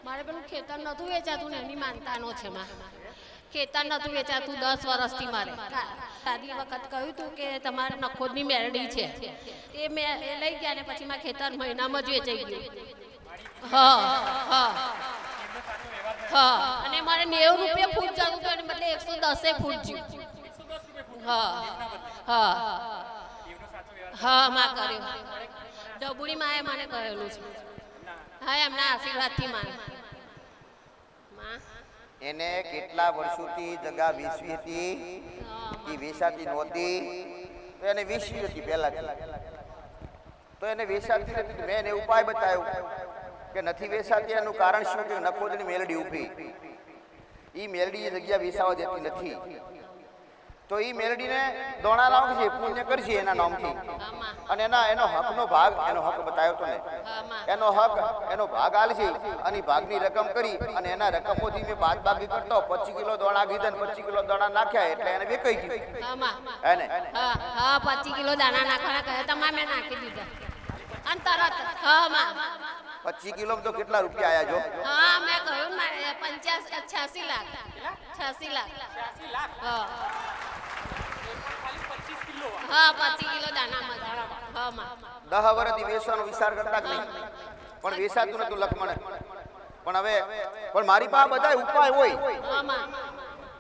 મારે પેલું ખેતર નતું વેચાતું ને એની માનતાનો છે માં ખેતર નતું વેચાતું 10 વર્ષથી મારે દાદી વખત કહ્યું હતું કે તમારે નખોદની મેરડી છે એ મેં લઈ ગયા ને પછી મારા ખેતર મહિનામાં જ વેચાઈ ગયું હા હા હા અને મારે 90 રૂપિયા ફૂટ જવું હતું એને બદલે 110 ફૂટ જ્યું હા હા હા માં કર્યું ડબુડી માએ મને કહેલું છે હા એમના આશીર્વાદથી માને એને કેટલા વર્ષોથી જગા વેચવી હતી એ વેચાતી નહોતી તો એને વેચવી હતી પહેલા તો એને વેચાતી નથી મેં એને ઉપાય બતાવ્યો કે નથી વેચાતી એનું કારણ શું કે નખોદની મેલડી ઊભી એ મેલડી એ જગ્યા વેચાવા દેતી નથી તો એ મેલડીને દોણા લાવશે પુણ્ય કરશે એના નામથી અને એનો હકનો ભાગ એનો હક બતાવ્યો તો ને એનો ભાગ આલશે અને ભાગની રકમ કરી અને એના રકમોથી મેં બાદબાકી કરતો 25 કિલો દોણા કીધા 25 કિલો દોણા નાખ્યા એટલે એને વેચાઈ ગયું હે ને હા 25 કિલો દાણા નાખવાના કહે તમારે મેં નાખી દીધા અને તરત હા માં 25 કિલો તો કેટલા રૂપિયા આયા જો હા મેં કહ્યું મારે 86 લાખ 86 લાખ હા હા 25 કિલો દાણામાં હા માં 10 વર્ષથી વેચવાનો વિચાર કરતા જ નહીં પણ વેચાતું નતું લખમણ પણ હવે પણ મારી પાસે બધા ઉપાય હોય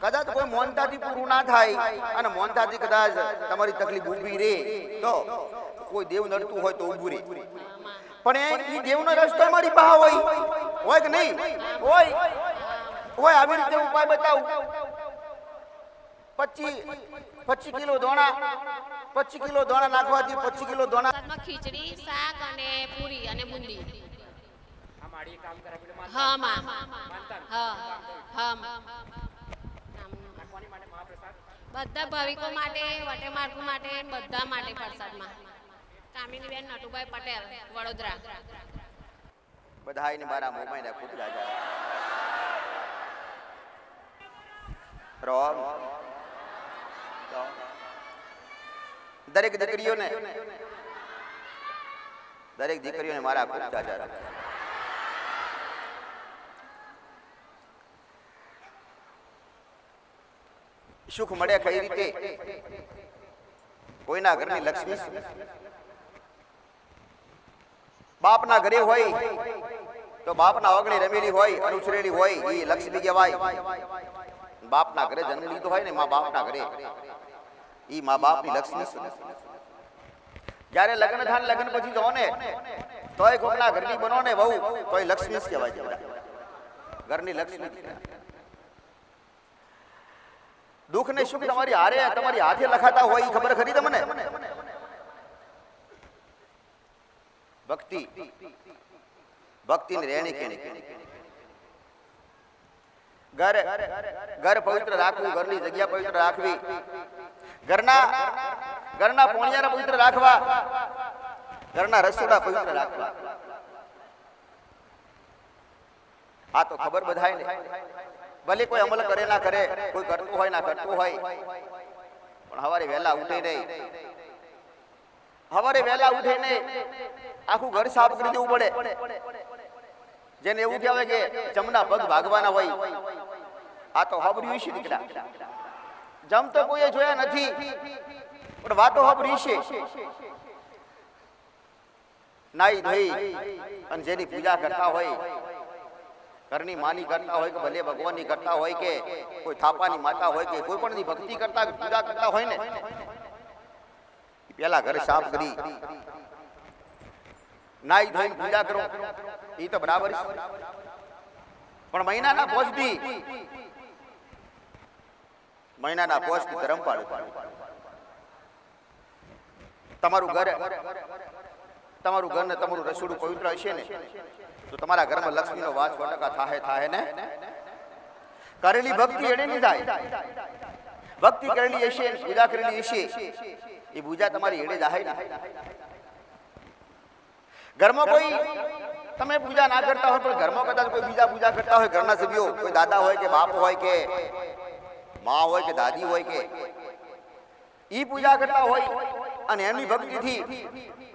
કદાચ કોઈ મોનતાથી પૂરું ના થાય અને મોનતાથી કદાચ તમારી તકલીફ ઊભી રહે તો કોઈ દેવ નડતું હોય તો ઊભું રહે પણ એ દેવનો રસ્તો મારી પાસે હોય કે નહીં હોય આવી રીતે ઉપાય બતાવું 25 કિલો દોણા 25 કિલો દોણા નાખવાથી 25 કિલો દોણા ખીચડી શાક અને પૂરી અને બુંદી હા માં હા હા બધા ભાવિકો માટે વટેમાર્ગુ માટે બધા માટે પ્રસાદમાં કામિનીબેન નટુભાઈ પટેલ વડોદરા બધાયને મારા મોમાઈને ખૂબ જાજા રોમ દરેક દીકરીઓને મારા ખૂબ જાજા સુખ મળે કઈ રીતે કોઈના ઘરની લક્ષ્મી બાપના ઘરે હોય તો બાપના ઓગણી રમેલી હોય અનુસરેલી હોય એ લક્ષ્મી કહેવાય બાપના ઘરે જન્મ લીધો હોય ને મા બાપના ઘરે ઈ મા બાપની લક્ષ્મી છે જ્યારે લગ્ન થાય લગ્ન પછી જો ને તોય કોકના ઘરની બનો ને વહુ તોય લક્ષ્મી જ કહેવાય ઘરની લક્ષ્મી દુઃખ ને સુખ તમારી હાથે લખાતા હોય ખબર ખરી તમને ભક્તિ ની રેણી કેણી ઘર પવિત્ર રાખવું ઘરની જગ્યા પવિત્ર રાખવી ઘરના પોણિયારા પવિત્ર રાખવા ઘરના રસોડા પવિત્ર રાખવા આ તો ખબર બધાય ને ભલે કોઈ અમલ કરે ના કરે કોઈ કરતું હોય ના કરતું હોય પણ હવારે વહેલા ઉઠે નહીં આખું ઘર સાફ કરી દેવું પડે જેને એવું કહેવાય કે જમના પગ ભાગવાના હોય આ તો હબર્યું છે દીકરા જમ તો કોઈએ જોયા નથી પણ વાતો હબરી છે નાઈ ધોઈ અને જેની પૂજા કરતા હોય ઘરની માની કરતા હોય કે ભલે ભગવાનની કરતા હોય કે કોઈ થાપાની માતા હોય કે કોઈ પણ ની ભક્તિ કરતા પૂજા કરતા હોય ને પેલા ઘર સાફ કરી નાઈ ધોઈને પૂજા કરો એ તો બરાબર છે પણ મહિનાના પોસ્ટથી ધર્મ પાડો તમારું ઘર ને તમારું રસોડું પવિત્ર હશે ને તો તમારા ઘરમાં લક્ષ્મીનો વાસ 100% થાય ને કરેલી ભક્તિ એણે નહીં થાય ભક્તિ કરેલી હશે પૂજા કરેલી હશે એ પૂજા તમારી એડે જાય ને ઘરમાં કોઈ તમે પૂજા ના કરતા હોય પણ ઘરમાં કદાચ કોઈ બીજા પૂજા કરતા હોય ઘરના સભ્યો કોઈ દાદા હોય કે બાપ હોય કે માં હોય કે દાદી હોય કે ઈ પૂજા કરતા હોય અને એમની ભક્તિથી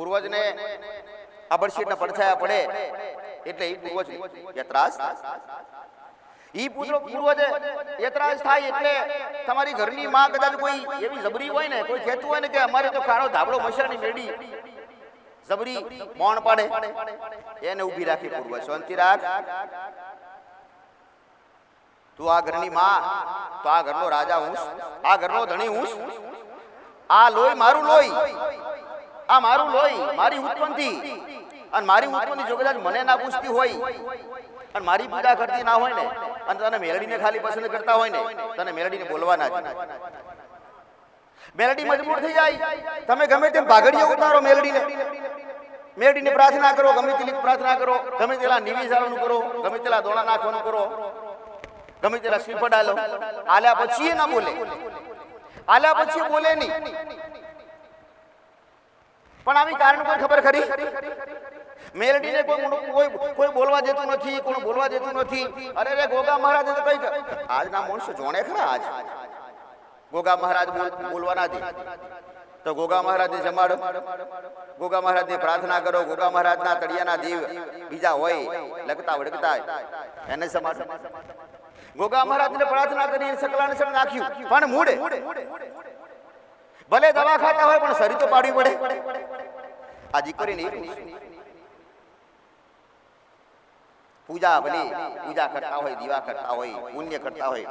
પૂર્વજને આબડશીટના પડછાયા પડે એટલે એ પૂર્વજ યતરાજ ઈ પૂર્વજે યતરાજ થાય એટલે તમારી ઘરની માં કદાચ કોઈ એવી જબરી હોય ને, કોઈ કહેતું હોય ને કે અમારે તો કાળો ધાબળો મશાની મેડી જબરી મોણ પાડે, એને ઊભી રાખી પૂર્વજ, શાંતિ રાખ, તું આ ઘરની માં, તો આ ઘરનો રાજા હું, આ ઘરનો ધણી હું, આ લોહી મારું લોહી, આ મારું લોહી, મારી ઉત્પન્નથી, અને મારી ઉત્પન્નથી જો કદાચ મને ના પૂછતી હોય અને મારી પૂજા કરતી ના હોય ને, અને તને મેલડીને ખાલી પસંદ કરતા હોય ને, તને મેલડીને બોલવા ના દે. મેલડી મજબૂર થઈ જાય, તમે ગમે તેમ ભાગડીઓ ઉતારો મેલડીને, મેલડીને પ્રાર્થના કરો, ગમે તેટલી પ્રાર્થના કરો, ગમે તેલા નિવેશાળનું કરો, ગમે તેલા દોણા નાખવાનું કરો, ગમે તેલા શ્રીફળ આલો, આલ્યા પછી ના બોલે, આલ્યા પછી બોલે નહીં. પણ આવી કારણ કોઈ ખબર ખરી? મેલડીને કોઈ બોલવા દેતું નથી, કોઈ બોલવા દેતું નથી. અરે રે ગોગા મહારાજ તો કઈ આજના માણસો જોણે ખરા, આજ ગોગા મહારાજ બોલવાના દે તો ગોગા મહારાજને જમાડો, ગોગા મહારાજને પ્રાર્થના કરો, ગોગા મહારાજના તળિયાના દેવ બીજા હોય લગતા વડકતા એને જમાડો. ગોગા મહારાજને પ્રાર્થના કરી સકલાને સર નાખ્યું, પણ મૂડે ભલે દવા ખાતા હોય પણ શરીર તો પાડવી પડે. આ દીકરીને પૂજા ભલે પૂજા કરતા હોય, દીવા કરતા હોય, પુણ્ય કરતા હોય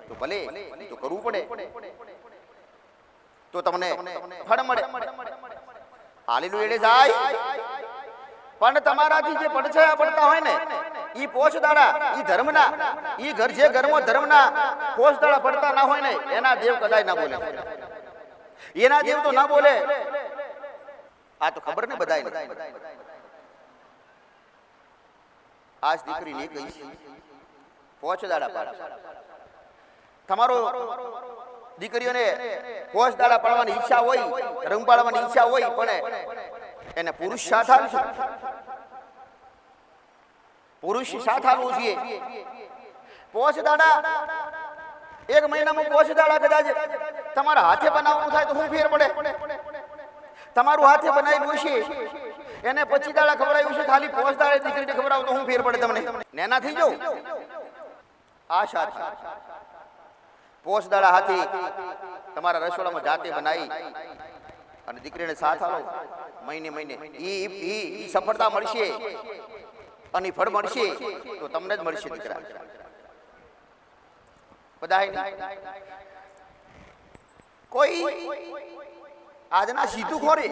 તો ભલે તો કરવું પડે, તો તમને ફળ મળે. હાલેલું એડે જાય. પણ તમારાથી જે પડછાયા પડતા હોય ને, ઈ પોષદાડા, ઈ ધર્મના, ઈ ઘર જે ઘરમાં ધર્મના પોષદાડા પડતા ના હોય ને, એના દેવ કદાચ ના બોલે, એના દેવ તો ના બોલે. આ તો ખબર ને બધાય. આજ દીકરીને કહીશ, પોષદાડા પાડ. તમારો દીકરીઓને પોષદાડા પાડવાની ઈચ્છા હોય, રંગ પાડવાની ઈચ્છા હોય, પણ એને પુરુષ સાથ આપશે, પુરુષ સાથ આપવો જોઈએ. પોષદાડા એક મહિનામાં પોષદાડા કદાચ તમારા હાથે બનાવવાનું થાય તો શું ફેર પડે? તમારું હાથે બનાવેલું છે એને 25 દાડા ખવડાવ્યું છે, ખાલી 5 દાડે દીકરીને ખવડાવો તો શું ફેર પડે તમને? નેના થઈ જાવ. આ સાથ 5 દાડા હાથી તમારા રસોડામાં જાતે બનાવી અને દીકરીને સાથ આલો, મહિને મહિને ઈ સફળતા મળશે અને ફળ મળશે તો તમને જ મળશે દીકરા. બધા કોઈ આજના સીધું ખોરે,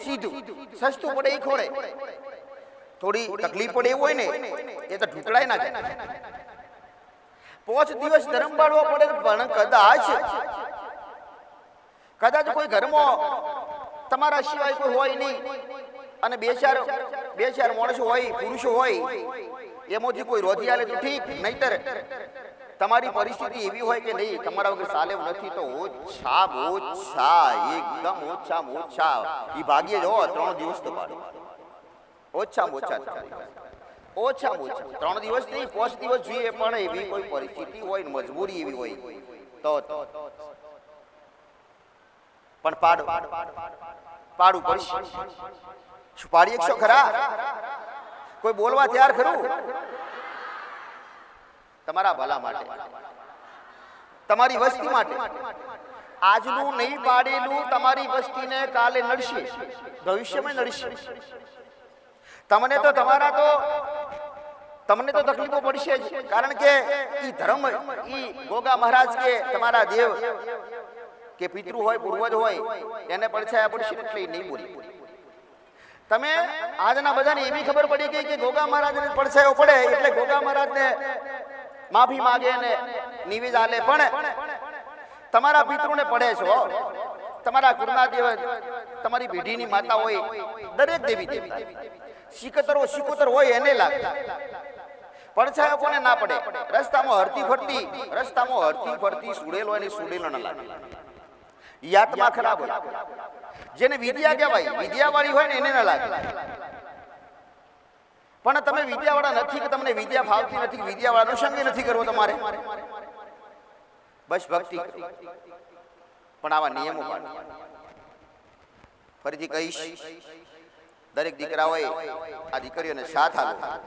સીધું સસ્તું પડે એ ખોરે, થોડી તકલીફ પડે એવું હોય ને એ તો ઢૂકળાય ના જાય. 5 દિવસ ધર્મ પાડવો પડે, પણ કદાચ કોઈ ઘરમાં તમારા સિવાય કોઈ હોય નહીં અને બે ચાર માણસો હોય, પુરુષો હોય, એમાંથી કોઈ રોધી આલે તો ઠીક, નહીતર તમારી પરિસ્થિતિ એવી હોય કે નહીં તમારા વગર ચાલે નથી તો ઓછા એકદમ ઓછા ઈ ભાગ્ય જો 3 દિવસ તો પાડો, ઓછામાં ઓછા 3 દિવસ નહીં 5 દિવસ જોઈએ, પણ એવી કોઈ પરિસ્થિતિ હોય, મજબૂરી એવી હોય તો પણ પાડું પડશે. શું પાડી એકશો ખરા? કોઈ બોલવા તૈયાર ખરું? તમારા ભલા માટે, તમારી વસ્તી માટે. આજનું નહીં પાડેલું તમારી વસ્તીને કાલે નડશે, ભવિષ્યમાં નડશે. તમને તો તકલીફો પડશે જ, કારણ કે ઈ ધર્મ, ઈ ગોગા મહારાજ કે તમારા દેવ કે પિતૃ હોય, પૂર્વજ હોય, એને પડછાયા પડશે એટલે નહીં બોલી. તમે આજના બધાને એવી ખબર પડી ગઈ કે ગોગા મહારાજને પડછાયો પડે એટલે ગોગા મહારાજને માફી માગે ને નિવેદ આલે, પણ તમારા પિતૃને પડે છો, તમારા કુળના દેવ, તમારી પેઢીની માતા હોય, દરેક દેવી દેવતા સિકોતર હોય એને લાગે. પડછાયો કોને ના પડે? રસ્તામાં હરતી ફરતી સુડેલો એને સુડેલો ના લાગે. યાતમાં ખરાબ હોય, જેને વિદ્યા કહેવાય, વિદ્યાવાળી હોય ને એને ના લાગે. પણ તમે વિદ્યાવાળા નથી કે તમને વિદ્યા ફાવતી નથી, વિદ્યાવાળાનો સંગ નથી કરવો તમારે, બસ ભક્તિ કરો. પણ આવા નિયમો પાડો. ફરીથી કહીશ, દરેક દીકરાઓએ આ દીકરીઓને સાથ આપ્યો.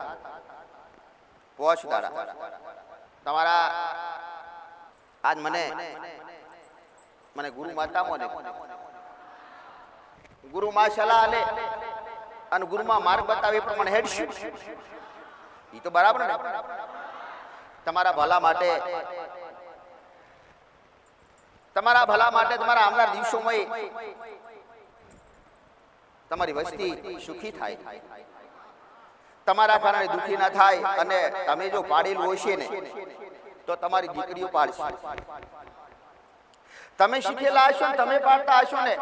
પોચ દાડા તમારા આજ મને ગુરુ માતા મોને ગુરુ માં સલાહ લે અને ગુરુ માં માર્ગ બતાવે એ પ્રમાણે હેડશું. એ તો બરાબર ને? તમારા ભલા માટે તમારા આવનાર દિવસોમાં તમારી વસ્તી સુખી થાય, તમારા કારણે દુખી ના થાય. અને તમે જો પાડેલું હશે ને તો તમારી દીકરીઓ પાડશે. તમે શીખેલા હશો ને તમે પાડતા હશો ને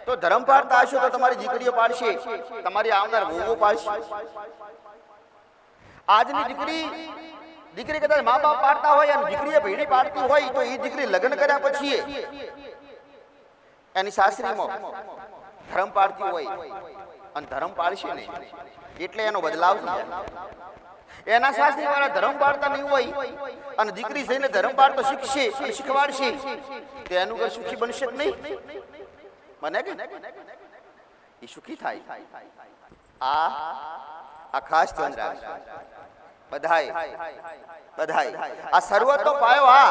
તો ધર્મ પાડતા હશો તો તમારી દીકરીઓ પાડશે, તમારી આવનાર વહુઓ પાડશે. આજની દીકરી કદાચ મા બાપ પાડતા હોય અને દીકરીએ ભેડી પાડતી હોય તો એ દીકરી લગ્ન કર્યા પછી એની સાસરીમાં ધર્મ પાડતી હોય અને ધર્મ પાડશે ને એટલે એનો બદલાવ થઈ જાય. એના સાસરી વાળા ધર્મ પાડતા નહીં હોય અને દીકરી જઈને ધર્મ પાડતો શીખશે અને શીખવાડશે તો એનું ઘર સુખી બનશે જ નહીં. બને કે એ સુખી થાય. આ ખાસ ધ્યાન રાખજો બધાય. આ સર્વતો પાયો આ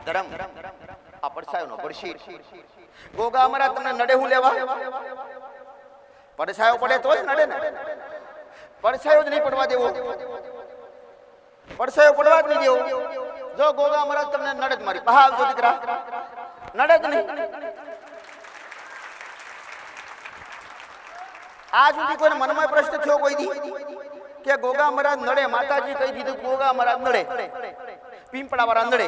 ધર્મ આ પડછાયો નો પડશી. ગોગા અમારા તમને નડે હું લેવા? પડછાયો પડે તો જ નડે ને. પડછાયો જ નહીં પડવા દેવો, પડછાયો પડવા જ નહીં દેવો. જો ગોગા અમારા તમને નડે જ મારી બહાર આવજો દીકરા, નડે જ નહીં. આ સુધી કોઈને મનમાં પ્રશ્ન થયો કોઈ દી કે ગોગા મહારાજ નડે? માતાજી કહી દીધું ગોગા મહારાજ નડે, પીંપળા વાળા નડે.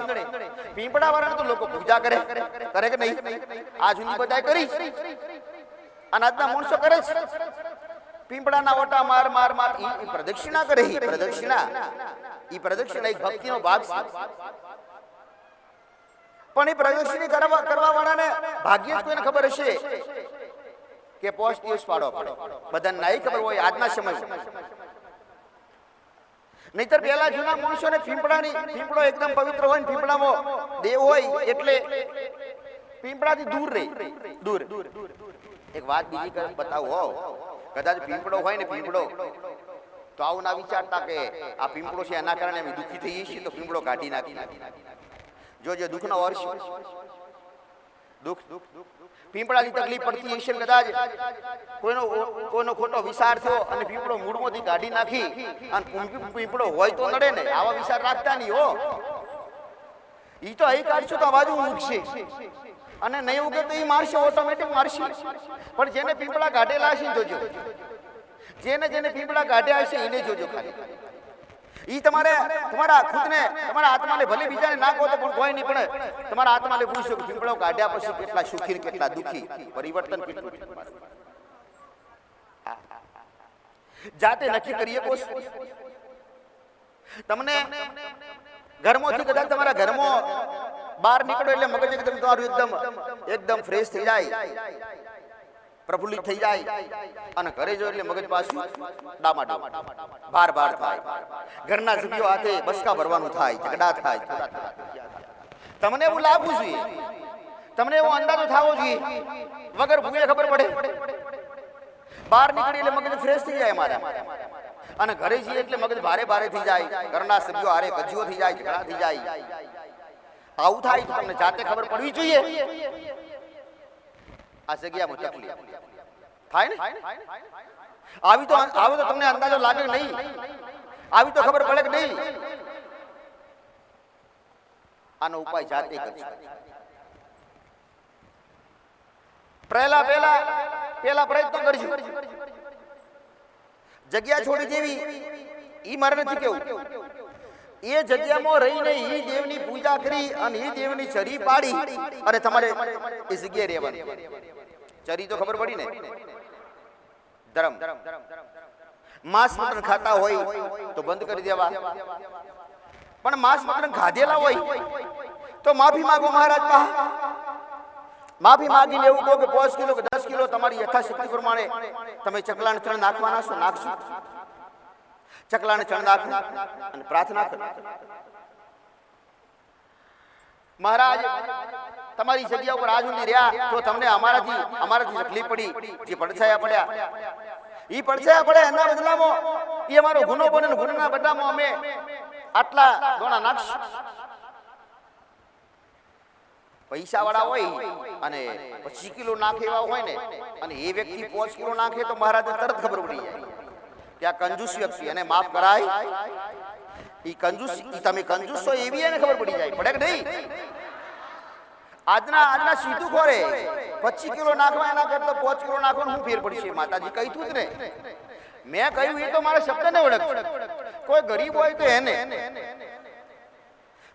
પીંપળા વાળા તો લોકો પૂજા કરે કે નહીં? આ સુધી બધા કરી અને આજના માણસો કરે છે. પીંપળાના ઓટા માર માર માર ઈ પ્રદક્ષિણા કરે. ઈ પ્રદક્ષિણા એક ભક્તિનો ભાગ છે. પણ એ પ્રદક્ષિણા કરવા વાળાને ભાગ્ય જ કોઈને ખબર હશે કે 5 દિવસ પાડો પડે. બધાને નહીં ખબર હોય આજના સમય. નહીતર પેલા જૂના માણસોને પીંપળો એકદમ પવિત્ર હોય ને પીંપળામાં દેવ હોય એટલે પીંપળાથી દૂર રહે. એક વાત બીજી બતાવું, કદાચ પીંપળો હોય ને પીંપળો તો આવું ના વિચારતા કે આ પીંપળો છે એના કારણે અમે દુઃખી થઈએ છીએ તો પીંપળો કાઢી નાખી. જો દુઃખનો વર્ષ દુઃખ પીંપળાની તકલીફ પડતી હશે કદાચ કોઈનો ખોટો વિચાર થયો અને પીંપળો મૂળમાંથી કાઢી નાખી અને પીંપળો હોય તો નડે ને. આવા વિચાર રાખતા નહીં હો. ઈ તો અહીં કાઢશું તો બાજુ ઉગશે અને નહીં ઉગે તો એ મારશે, ઓટોમેટિક મારશે. પણ જેને પીંપળા કાઢેલા હશે જોજો, જેને પીંપળા કાઢ્યા હશે એને જોજો ખાલી. ઈ તમારા ખુદને તમારા આત્માને ભલે બીજાને ના કહો તો પણ કોઈ નહીં, પણ તમારા આત્માને પૂછો કે પીંપળો કાઢ્યા પછી કેટલા સુખી કેટલા દુખી, પરિવર્તન કેટલું. જાતે નક્કી કરીએ કોશ. તમને ઘરમાંથી કદાચ તમારા ઘરમાં બહાર નીકળો એટલે મગજ એકદમ તમારું એકદમ ફ્રેશ થઈ જાય, પ્રફુલ્લિત થઈ જાય. અને ઘરે જો એટલે મગજ પાછું ડામાડોળ બાર થાય. ઘરના સભ્યો હાથે બસકા ભરવાનું થાય, ઝઘડા થાય. તમને એવું લાગવું જોઈએ, તમને એવો અંદાજો થવો જોઈએ વગર ભૂગે ખબર પડે. બહાર નીકળી એટલે મગજ ફ્રેશ થઈ જાય મારા. અને ઘરે જઈએ એટલે મગજ ભારે થઈ જાય, ઘરના સભ્યો હારે કજીઓ થઈ જાય, ઝઘડા થઈ જાય. આવું થાય તો તમને જાતે ખબર પડવી જોઈએ. આ જગ્યામાં તકલીફ થાય ને? આવી તો તમને અંદાજો લાગે નહીં? આવી તો ખબર પડે કે નહીં? આનો ઉપાય જાતે કરજો. પહેલા પ્રયત્ન કરજો. જગ્યા છોડી દેવી ઈ મારે નથી કેવું. એ જગ્યામાં રહીને ઈ દેવની પૂજા કરી અને ઈ દેવની ચરી પાડી અને તમારે એ જગ્યાએ રહેવાનું. ચરી તો ખબર પડી ને? ધર્મ. માંસ મટન ખાતા હોય તો બંધ કરી દેવા, પણ માંસ મટન ખાધેલા હોય તો માફી માંગો મહારાજ પાસે. માફી માંગીને એવું કહો કે 5 કિલો કે 10 કિલો તમારી યથાશક્તિ પ્રમાણે તમે ચકલાને ચણ નાખવાના છો, નાખશો. ચકલાને ચણ નાખો અને પ્રાર્થના કરો. મહારાજ તમારી જગ્યા ઉપર આજ સુધી રહ્યા તો તમને અમારાથી તકલીફ પડી, જે પડછાયા પડ્યા ઈ પડછાયા પડ્યા એના બદલામાં ઈ અમારો ગુનો બને ને ગુનાના બદલામાં અમે આટલા દોણા નાખશું. પૈસા વાળા હોય અને 25 કિલો નાખે એવા હોય ને, અને એ વ્યક્તિ 5 કિલો નાખે તો મહારાજને તરત ખબર પડી જાય કે આ કંજૂસ વ્યક્તિ, એને માફ કરાય. ઈ કંજૂસ, ઈ તમે કંજૂસ છો એવી એને ખબર પડી જાય, પડે કે નહીં? આજના સીધું ખોરે 25 કિલો નાખવા એના કરતા 5 કિલો નાખવાનું શું ફેર પડશે? માતાજી કહ્યું જ ને, મેં કહ્યું એ તો મારા શબ્દને ઓળખ. કોઈ ગરીબ હોય તો એને,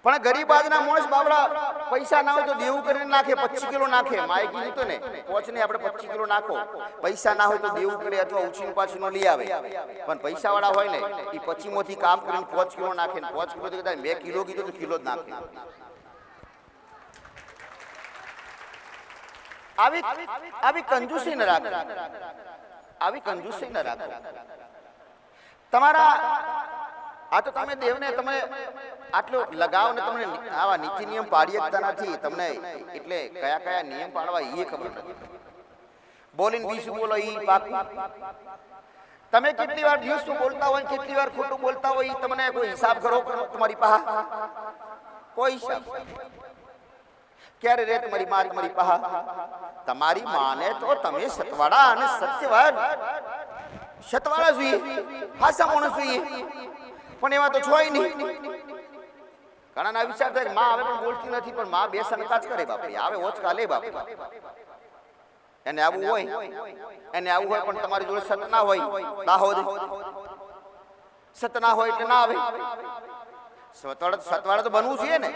પણ ગરીબ આજના માણસ બાબડા પૈસા ના હોય તો દેવું કરીને નાખે, 25 કિલો નાખે. માએ કીધું તો ને, પોચ ને આપણે 25 કિલો નાખો, પૈસા ના હોય તો દેવું કરે અથવા ઉછીનું પાછું લઈ આવે. પણ પૈસા વાળા હોય ને એ 25 માંથી કામ કરીને 5 કિલો નાખે, 5 કિલો તો મેં કિલો કીધું તો કિલો જ નાખે. આવી કંજૂસી ન રાખો, આવી કંજૂસી ન રાખો. તમારા આ તો તમે દેવને તમે આટલો લગાવ ને તમને આવા નીતિ નિયમ પાડી શકતા નથી. તમને એટલે કયા કયા નિયમ પાડવા એ ખબર નથી. બોલીને બીજું બોલો ઈ પાકું. તમે કેટલી વાર દિવસનું બોલતા હોય, કેટલી વાર ખોટું બોલતા હોય, તમને કોઈ હિસાબ કરો તમારી પાસે? કોઈ હિસાબ? ક્યારે રે તમારી માં તમારી પાસે? તમારી માને તો તમે સતવાડા અને સત્યવાન સતવાડા જોઈએ, હાસા માણસ જોઈએ, પણ એવા તો છોય નહીં. ઘણા ના વિચાર થાય માં હવે પણ બોલતી નથી, પણ માં બે સંકાચ કરે બાપડી, આવે ઓછકા લે બાપ. એને આવું હોય, એને આવું હોય, પણ તમારી જોડે સત ના હોય, દાહોદ સત ના હોય એટલે ના આવે. સતવાડા તો બનવું જોઈએ ને,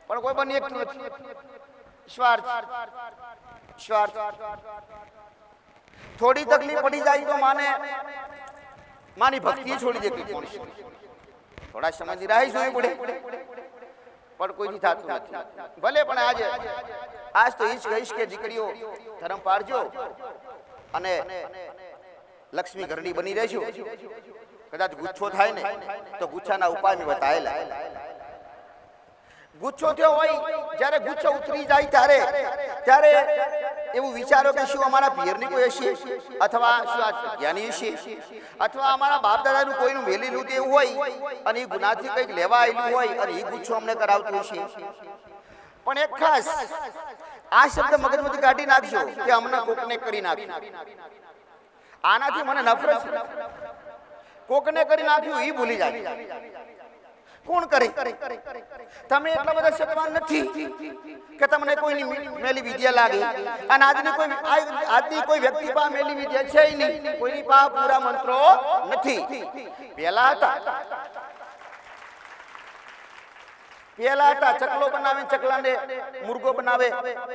પણ કોઈ બની એકતું નથી. સ્વાર્થ સ્વાર્થ. થોડી તકલીફ પડી જાય તો માની ભક્તિ છોડી દે. થોડા સમયની રાહ જોવી પડે, પણ કોઈથી થતું નથી. ભલે પણ આજ તો ઈ જ કહીશ કે દીકરીઓ ધર્મ પાળજો અને લક્ષ્મી ઘરની બની રહેજો. કદાચ ગુચ્છો થાય ને તો ગુચ્છાના ઉપાય મેં બતાવેલા. ગુચ્છો થયો હોય, જ્યારે ગુચ્છો ઉતરી જાય ત્યારે એવું વિચારો કે શું અમારા પિયરની કોઈ હશે, અથવા શું આ જ્ઞાની હશે, અથવા અમારા બાપ દાદાનું કોઈનું મેલેલું એવું હોય અને એ ગુનાથી કંઈક લેવા આવેલું હોય અને એ ગુચ્છો અમને કરાવતું હશે. પણ એક ખાસ આ શબ્દ મગજમાંથી કાઢી નાખજો કે અમને કોકને કરી નાખ્યું. આનાથી મને નફરત છે. કોકને કરી નાખ્યું એ ભૂલી જાય. કોણ કરે? તમે એટલા બધા સત્વાન નથી કે તમને કોઈની મેલી વિદ્યા લાગે. અને આજની કોઈ વ્યક્તિ પાસે મેલી વિદ્યા છે નહીં, કોઈની પાસે પૂરા મંત્રો નથી. પેલા હતા ચકલો બનાવે, ચકલાને મુર્ગો બનાવે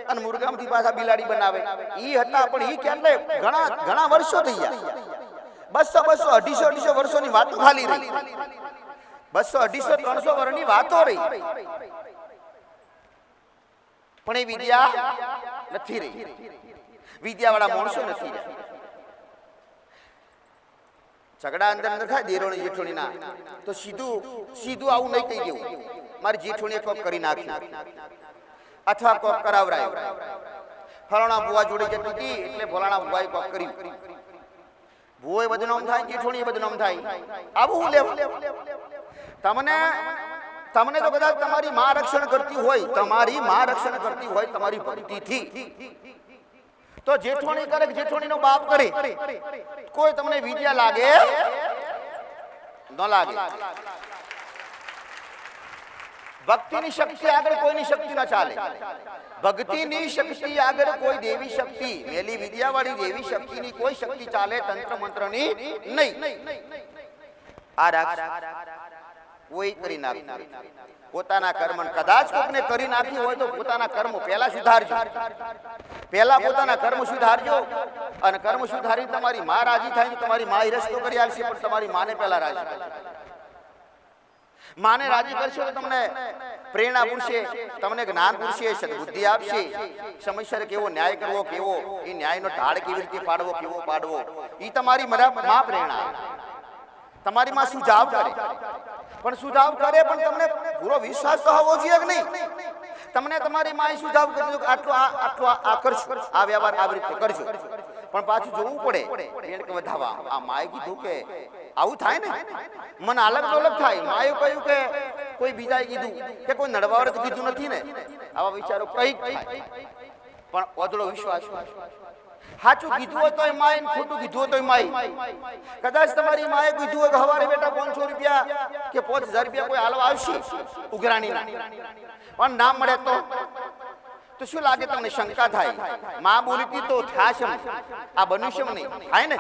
અને મુર્ગામાંથી પાછા બિલાડી બનાવે. ઈ હતા, પણ ઈ કેટલે ઘણા વર્ષો થઈ ગયા. 200 250 વર્ષોની વાતો ખાલી રહી. 200 250 300 વર્ષની વાતો રહી, પણ એ વિદ્યા નથી રહી. વિદ્યા વાળા માણસો નથી રહ્યા. ઝઘડા અંદર થાય દેરોણી જેઠોણીના, તો સીધું આવું નહીં કહી દેવું મારી જેઠોણીએ કોક કરી નાખ્યું અથવા કોક કરાવરાય. ફલાણા બુવા જોડે જતી હતી એટલે ફલાણા બુવાએ કોક કર્યું. બુવાએ બદનામ થાય, જેઠોણીએ બદનામ થાય. આવું હું લેવું? તમને તો કદાચ તમારી માં રક્ષણ કરતી હોય, તમારી ભક્તિથી, તો જેઠોણી કરે, જેઠોણીનો બાપ કરે, કોઈ તમને વિદ્યા લાગે ન લાગે. ભક્તિની શક્તિ આગળ કોઈની શક્તિ ન ચાલે. ભક્તિની શક્તિ આગળ કોઈ દેવી શક્તિ, મેલી વિદ્યા વાળી દેવી શક્તિની કોઈ શક્તિ ચાલે, તંત્ર મંત્રની નહીં. આ કોઈ કરી નાખતું પોતાના કર્મ. કદાચ કોકને કરી નાખ્યું હોય તો પોતાના કર્મ પહેલા સુધારજો. પહેલા પોતાના કર્મ સુધારજો, અને કર્મ સુધારી તમારી માં રાજી થાય ને તમારી માં રસ્તો કરી આવશે. પણ તમારી માને પહેલા રાજી કરજો. માને રાજી કરશો તો તમને પ્રેરણા પૂરશે, તમને જ્ઞાન પૂરશે, સદબુદ્ધિ આપશે. સમયસર કેવો ન્યાય કરવો, કેવો એ ન્યાયનો ઢાળ કેવી રીતે પાડવો, કેવો પાડવો, એ તમારી માં પ્રેરણા. તમારી માં સુઝાવ કરે, પણ સુઝાવ કરે પણ તમને પૂરો વિશ્વાસ તો હોવો જોઈએ કે નહીં? તમને તમારી માએ સુઝાવ કર્યો કે આટલું આ કરશો, આ વ્યવહાર આવી રીતે કરજો, પણ પાછું જોવું પડે એને કે વધાવા આ માએ કીધું કે આવું થાય ને, મને અલગ અલગ થાય. માએ કહ્યું કે કોઈ બીજાએ કીધું કે કોઈ નડવાવાળે તો કીધું નથી ને, આવા વિચારો કંઈક થાય. પણ ઓદળો વિશ્વાસ, સાચું કીધું હોય તોય માય, ખોટું કીધું હોય તોય માય. કદાચ તમારી માએ કીધું હોય કે હવારે બેટા 500 રૂપિયા કે 5000 રૂપિયા કોઈ હાલવા આવશે ઉઘરાણીના, પણ ના મળે તો શું લાગે તમને? શંકા થાય. માં બોલીતી તો થાશ, આ બન્યું નહીં થાય ને.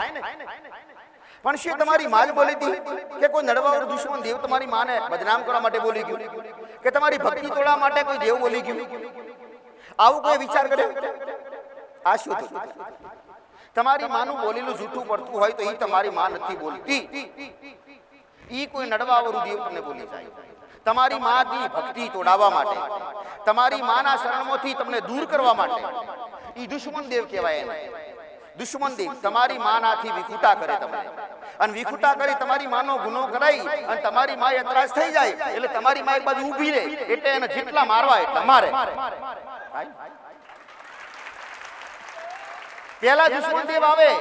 પણ શું તમારી માં જ બોલી હતી કે કોઈ નડવાવાળો દુશ્મન દેવ તમારી માને બદનામ કરવા માટે બોલી ગયું, કે તમારી ભક્તિ તોડવા માટે કોઈ દેવ બોલી ગયું? આવું કોઈ વિચાર કરે? આ શું થતું? તમારી માનું બોલેલું જૂઠું પડતું હોય તો એ તમારી માં નથી બોલતી, એ કોઈ નડવાવાળું દેવ તમને બોલી જાય. તમારી માથી ભક્તિ તોડાવવા માટે, તમારી માના શરણમાંથી તમને દૂર કરવા માટે, એ દુશ્મન દેવ કહેવાય. એને દુશ્મન દેવ તમારી માનાથી વિખૂટા કરે તમને, અને વિખૂટા કરી તમારી માનો ગુનો કરાઈ અને તમારી માં એતરાજ થઈ જાય એટલે તમારી માં એક બાજુ ઊભી રહે, એટલે એને જેટલા મારવા એટલા મારે. પેલા દુશ્મન દેવ આવે,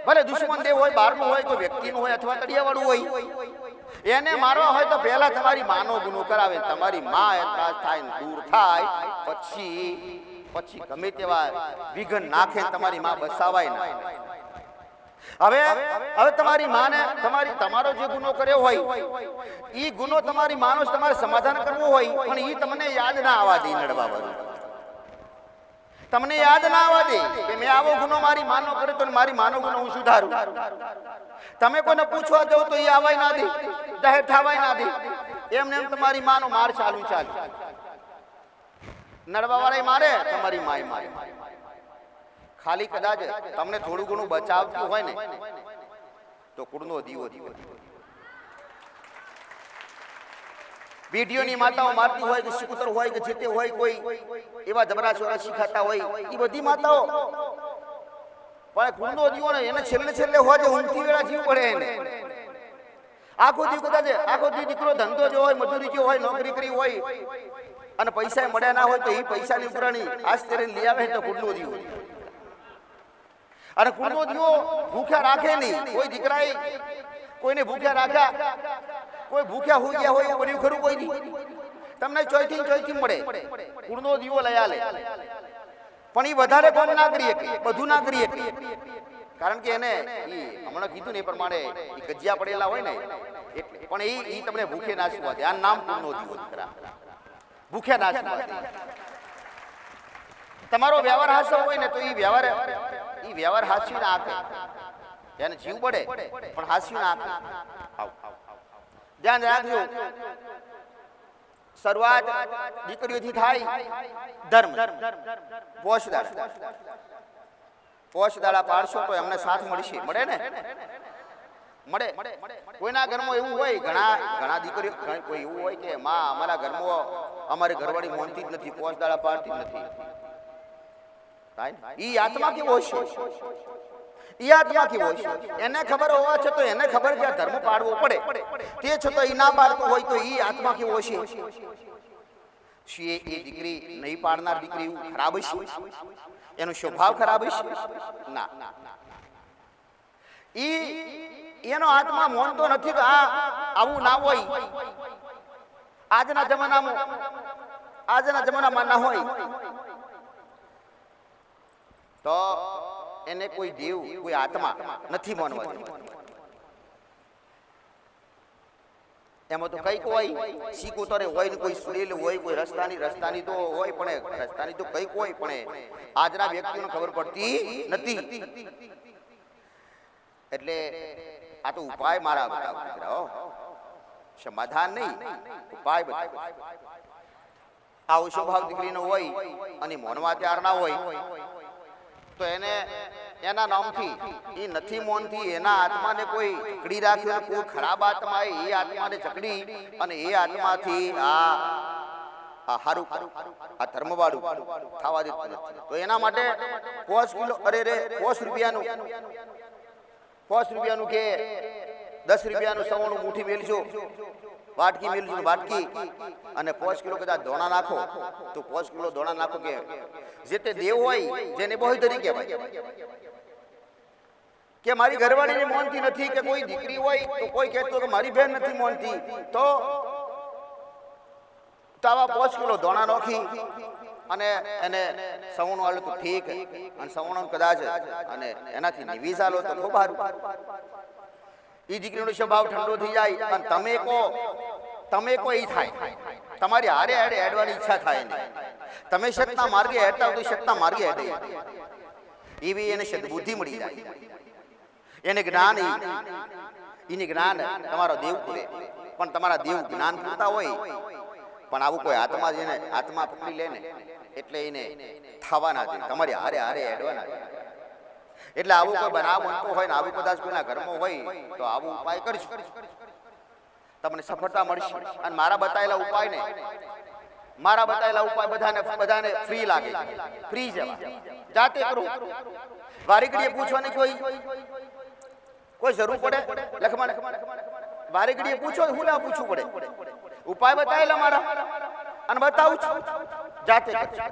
ભલે દુશ્મન દેવ હોય, બહારનું હોય, કોઈ વ્યક્તિનું હોય અથવા તળિયાવાળું હોય, એને મારવા હોય તો પહેલા તમારી માનો ગુનો કરાવે, તમારી માં એતરાજ થાય ને દૂર થાય, પછી ગમે તેવા વિઘન નાખે તમારી માં બસાવાય ના. હવે તમારી માને તમારો જે ગુનો કર્યો હોય એ ગુનો તમારી માનો તમારે સમાધાન કરવું હોય, પણ એ તમને યાદ ના આવવા દે. નડવા વાળું તમને યાદ ના આવવા દે કે મેં આવો ગુનો મારી માનો કર્યો તો મારી માનો ગુનો હું સુધારું. તમે કોઈને પૂછવા જાવ તો એ આવાય ના દે, જાહેર થવાય ના દે. એમને એમ તમારી માનો માર ચાલુ. નડવા વાળા મારે, તમારી માય મારે. ખાલી કદાચ તમને થોડું ઘણું બચાવતું હોય ને તો કુળનો દીવો. પેઢીઓની માતાઓ મારતી હોય કે શિકુતર હોય કે જેતે હોય, કોઈ એવા જબરા ચોરા શીખાતા હોય, એ બધી માતાઓ, પણ કુળનો દીવો ને એને છેલ્લે હોય જે ઊંઘતી વેળા જીવ પડે એને. આખો દી કદાચ આખો દી દીકરો ધંધો જો હોય, મજૂરી જો હોય, નોકરી કરી હોય અને પૈસા મળ્યા ના હોય તો એ પૈસાની ઉઘરાણી આજ તેરે લઈ આવે તો કુળનો દીવો. અને કુળનો દીવો ભૂખ્યા રાખે નહીં. કોઈ દીકરાએ કોઈને ભૂખ્યા રાખ્યા, કોઈ ભૂખ્યા હોઈ ગયા હોય એવું બન્યું ખરું? કોઈ નહીં. તમને ચોયથી મળે, કુળનો દીવો લઈ આલે. પણ એ વધારે કામ ના કરીએ, બધું ના કરીએ, કારણ કે એને હમણાં કીધું ને એ પ્રમાણે એ ગજિયા પડેલા હોય ને એટલે. પણ એ તમને ભૂખે નાચવા દે. આ નામ કુળનો દીવો દીકરા, ભૂખ્યા નાચવા દે. તમારો વ્યવહાર હાસો હોય ને તો એ વ્યવહાર હાસ્યું ના આપે, એને જીવ પડે પણ હાસ્યું ના આપે. ધ્યાન રાખજો, શરૂઆત દીકરીઓથી થાય. ધર્મ પોષ દાડા પાડશો તો એમને સાથ મળશે. મળે ને? મળે. કોઈના ઘરમાં એવું હોય, ઘણા દીકરીઓ કોઈ એવું હોય કે માં અમારા ઘરમાં અમારી ઘરવાળી મોનતી જ નથી, પોષ દાડા પાડતી જ નથી. ઈ આત્મા કેવો છે? ઈ આત્મા કેવો છે? એને ખબર હોવા છતાં તો એને ખબર કે ધર્મ પાડવો પડે, તે છતાં ઈ ના પાડતો હોય તો ઈ આત્મા કેવો છે? શું એ દીકરી નહીં પાડનાર દીકરી ખરાબ છે? એનો સ્વભાવ ખરાબ છે? ના. એનો આત્મા મોનતો નથી તો આવું ના હોય. આજના જમાનામાં ના હોય તો એને કોઈ દેવ, કોઈ આત્મા નથી માનવા. એમાં તો કઈક હોય, શીકોતરે હોય ને કોઈ સુડેલું હોય, કોઈ રસ્તાની તો હોય, પણ રસ્તાની તો કઈક હોય, પણ આજના વ્યક્તિઓને ખબર પડતી નથી. એટલે આ તો ઉપાય મારા બતાવો, સમાધાન નહીં, ઉપાય બતાવો. આવો સ્વભાવ દીકરીનો હોય અને મોનવા તૈયાર ના હોય તો એને એના નામથી એ નથી મોનથી એના આત્માને કોઈ ચકડી રાખ્યો, કોઈ ખરાબ આત્મા એ આત્માને ચકડી અને એ આત્માથી આ હારું આ ધર્મવાળું થવા દેતું નથી. તો એના માટે 5 રૂપિયાનું કે 10 રૂપિયાનું સવણું મુઠ્ઠી મેલજો, વાટકી મેલજો, વાટકી અને 5 કિલો કદાચ દોણા નાખો તો 5 કિલો દોણા નાખો કે જે તે દેવ હોય જેને બહુ તરીકે કહેવાય કે મારી ઘરવાળીને મોનતી નથી, કે કોઈ દીકરી હોય તો કોઈ કહેતો કે મારી બહેન નથી મોનતી, તો આવા 5 કિલો દોણા નાખી અને એને સવણું આલો તો ઠીક, અને સવણું કદાચ અને એનાથી નિવીસ આલો તો ખૂબ સારું. એ દીકરીનો સ્વભાવ ઠંડો થઈ જાય અને તમે કો એ થાય, તમારી હારે હારે હેડવાની ઈચ્છા થાય નહીં. તમે સતના માર્ગે હેડતા તો સતના માર્ગે હેડે, એવી એને સદબુદ્ધિ મળી જાય, એને જ્ઞાન, એની જ્ઞાન તમારો દેવ પૂરે. પણ તમારા દેવ જ્ઞાન પૂરતા હોય પણ આવું કોઈ હાથમાં જેને હાથમાં પકડી લે ને એટલે એને થવાના દે, તમારી હારે હારે હેડવાના દે. એટલે આવું કોઈ બનાવ બનતો હોય ને આવું કદાચ કોઈના ઘરમાં હોય તો આવું ઉપાય કરજો, તમને સફળતા મળશે. અને મારા બતાવેલા ઉપાય બધાને ફ્રી લાગે, ફ્રી જવા જાતે કરો. વારીગડીએ પૂછવાની કોઈ જરૂર પડે? લખમાં વારીગડીએ પૂછો, હું ના પૂછવું પડે? ઉપાય બતાવેલા મારા અને બતાવું છું, જાતે કરજો.